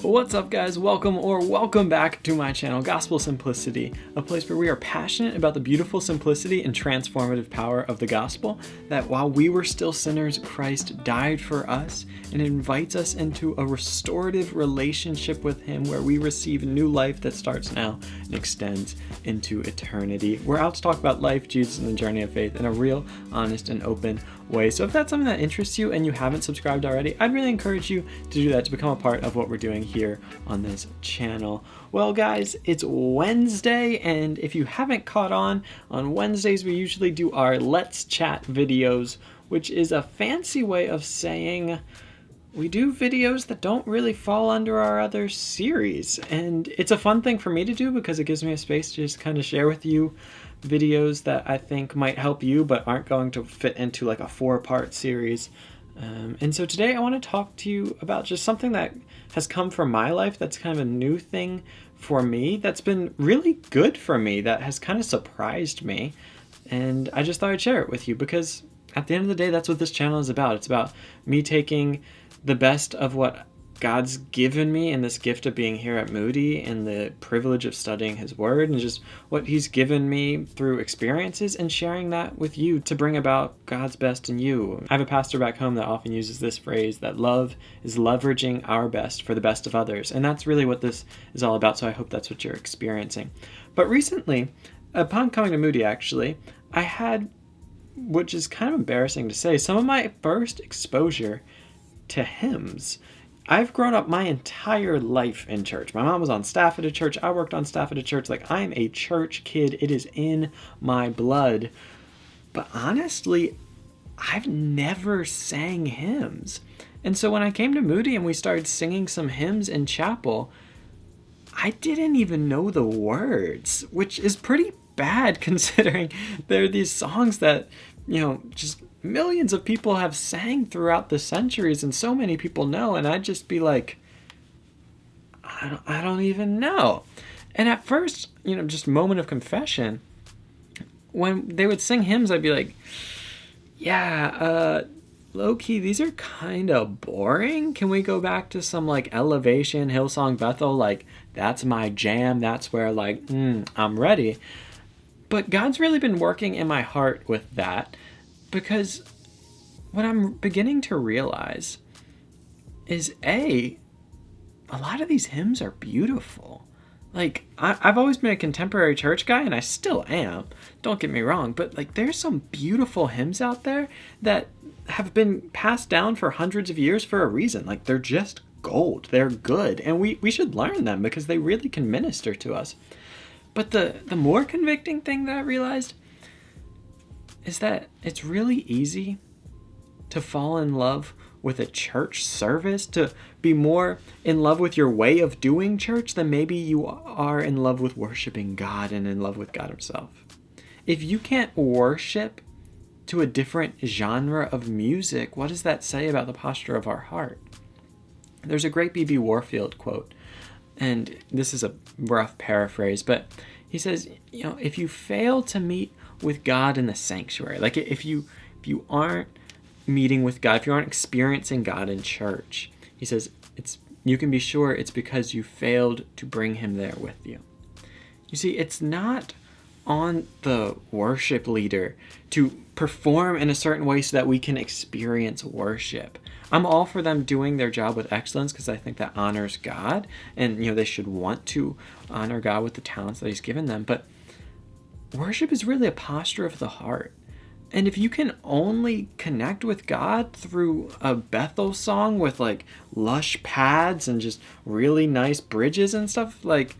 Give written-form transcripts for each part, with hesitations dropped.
What's up, guys? Welcome back to my channel, Gospel Simplicity, a place where we are passionate about the beautiful simplicity and transformative power of the gospel, that while we were still sinners, Christ died for us and invites us into a restorative relationship with Him where we receive new life that starts now and extends into eternity. We're out to talk about life, Jesus, and the journey of faith in a real, honest, and open way. So if that's something that interests you and you haven't subscribed already, I'd really encourage you to do that, to become a part of what we're doing here on this channel. Well, guys, it's Wednesday, and if you haven't caught on Wednesdays we usually do our Let's Chat videos, which is a fancy way of saying we do videos that don't really fall under our other series. And it's a fun thing for me to do because it gives me a space to just kind of share with you videos that I think might help you but aren't going to fit into like a 4-part series. And so today I want to talk to you about just something that has come from my life that's kind of a new thing for me, that's been really good for me, that has kind of surprised me. And I just thought I'd share it with you because at the end of the day, that's what this channel is about. It's about me taking the best of what God's given me and this gift of being here at Moody and the privilege of studying His Word and just what He's given me through experiences and sharing that with you to bring about God's best in you. I have a pastor back home that often uses this phrase, that love is leveraging our best for the best of others. And that's really what this is all about, so I hope that's what you're experiencing. But recently, upon coming to Moody actually, I had, which is kind of embarrassing to say, some of my first exposure to hymns. I've grown up my entire life in church. My mom was on staff at a church. I worked on staff at a church. Like, I'm a church kid. It is in my blood. But honestly, I've never sang hymns. And so when I came to Moody and we started singing some hymns in chapel, I didn't even know the words, which is pretty bad considering there are these songs that, just millions of people have sang throughout the centuries and so many people know, and I'd just be like, I don't even know. And at first, just moment of confession, when they would sing hymns, I'd be like, low-key, these are kind of boring. Can we go back to some like Elevation, Hillsong Bethel? Like, that's my jam. That's where I'm ready. But God's really been working in my heart with that, because what I'm beginning to realize is a lot of these hymns are beautiful. Like, I've always been a contemporary church guy, and I still am, don't get me wrong, but like there's some beautiful hymns out there that have been passed down for hundreds of years for a reason. Like, they're just gold, they're good, and we should learn them because they really can minister to us. But the more convicting thing that I realized is that it's really easy to fall in love with a church service, to be more in love with your way of doing church than maybe you are in love with worshiping God and in love with God Himself. If you can't worship to a different genre of music, what does that say about the posture of our heart? There's a great B.B. Warfield quote, and this is a rough paraphrase, but he says, if you fail to meet with God in the sanctuary, like if you aren't meeting with God, if you aren't experiencing God in church, he says, you can be sure it's because you failed to bring Him there with you. You see, it's not on the worship leader to perform in a certain way so that we can experience worship. I'm all for them doing their job with excellence because I think that honors God, and they should want to honor God with the talents that He's given them. But worship is really a posture of the heart. And if you can only connect with God through a Bethel song with like lush pads and just really nice bridges and stuff, like,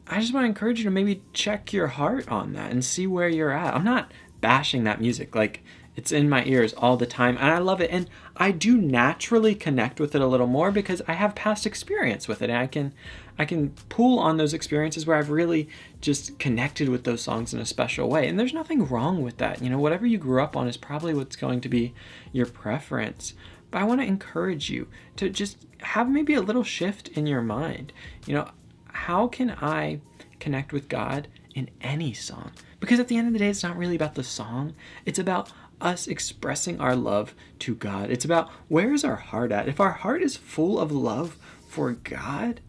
I just want to encourage you to maybe check your heart on that and see where you're at. I'm not bashing that music. Like, it's in my ears all the time, and I love it. And I do naturally connect with it a little more because I have past experience with it, and I can pull on those experiences where I've really just connected with those songs in a special way. And there's nothing wrong with that. Whatever you grew up on is probably what's going to be your preference. But I want to encourage you to just have maybe a little shift in your mind. How can I connect with God in any song? Because at the end of the day, it's not really about the song. It's about us expressing our love to God. It's about, where is our heart at? If our heart is full of love for God,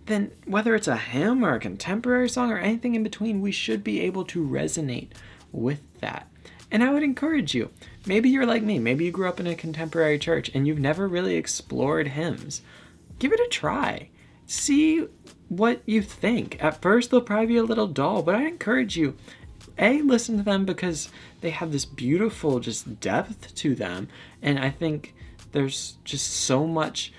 then whether it's a hymn or a contemporary song or anything in between, we should be able to resonate with that. And I would encourage you, maybe you're like me, maybe you grew up in a contemporary church and you've never really explored hymns. Give it a try. See what you think. At first, they'll probably be a little dull, but I encourage you, listen to them because they have this beautiful just depth to them. And I think there's just so much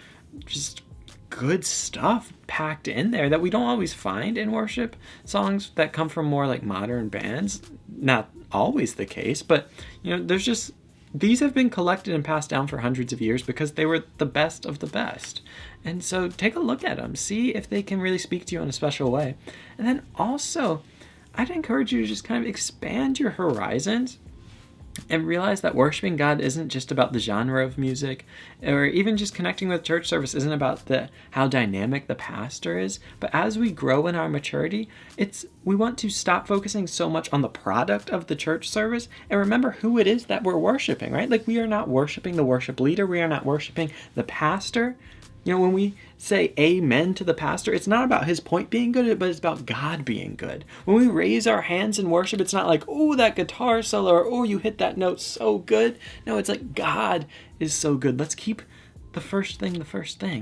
just good stuff packed in there that we don't always find in worship songs that come from more like modern bands. Not always the case, but there's just, these have been collected and passed down for hundreds of years because they were the best of the best. And so take a look at them, see if they can really speak to you in a special way. And then also, I'd encourage you to just kind of expand your horizons and realize that worshiping God isn't just about the genre of music, or even just connecting with church service isn't about how dynamic the pastor is. But as we grow in our maturity, we want to stop focusing so much on the product of the church service and remember who it is that we're worshiping, right? Like, we are not worshiping the worship leader. We are not worshiping the pastor. When we say amen to the pastor, it's not about his point being good, but it's about God being good. When we raise our hands in worship, it's not like, oh, that guitar solo, or oh, you hit that note so good. No, it's like, God is so good. Let's keep the first thing,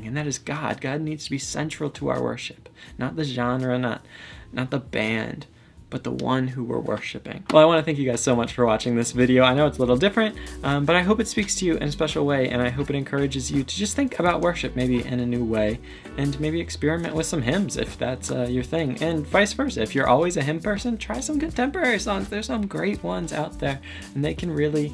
and that is God. God needs to be central to our worship, not the genre, not the band, but the one who we're worshiping. Well, I want to thank you guys so much for watching this video. I know it's a little different, but I hope it speaks to you in a special way, and I hope it encourages you to just think about worship maybe in a new way, and maybe experiment with some hymns if that's your thing, and vice versa. If you're always a hymn person, try some contemporary songs. There's some great ones out there, and they can really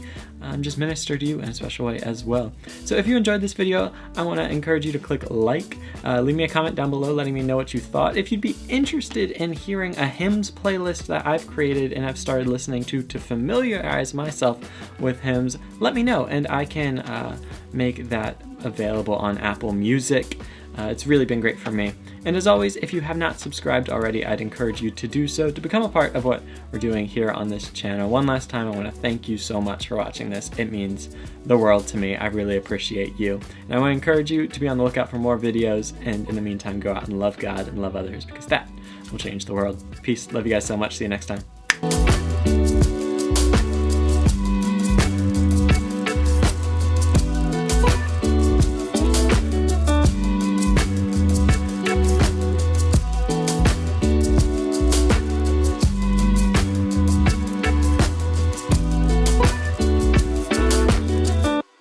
just minister to you in a special way as well. So if you enjoyed this video, I want to encourage you to click like, leave me a comment down below letting me know what you thought. If you'd be interested in hearing a hymns playlist that I've created and I've started listening to familiarize myself with hymns, let me know and I can make that available on Apple Music. It's really been great for me. And as always, if you have not subscribed already, I'd encourage you to do so to become a part of what we're doing here on this channel. One last time, I want to thank you so much for watching this. It means the world to me. I really appreciate you. And I want to encourage you to be on the lookout for more videos. And in the meantime, go out and love God and love others, because that will change the world. Peace. Love you guys so much. See you next time.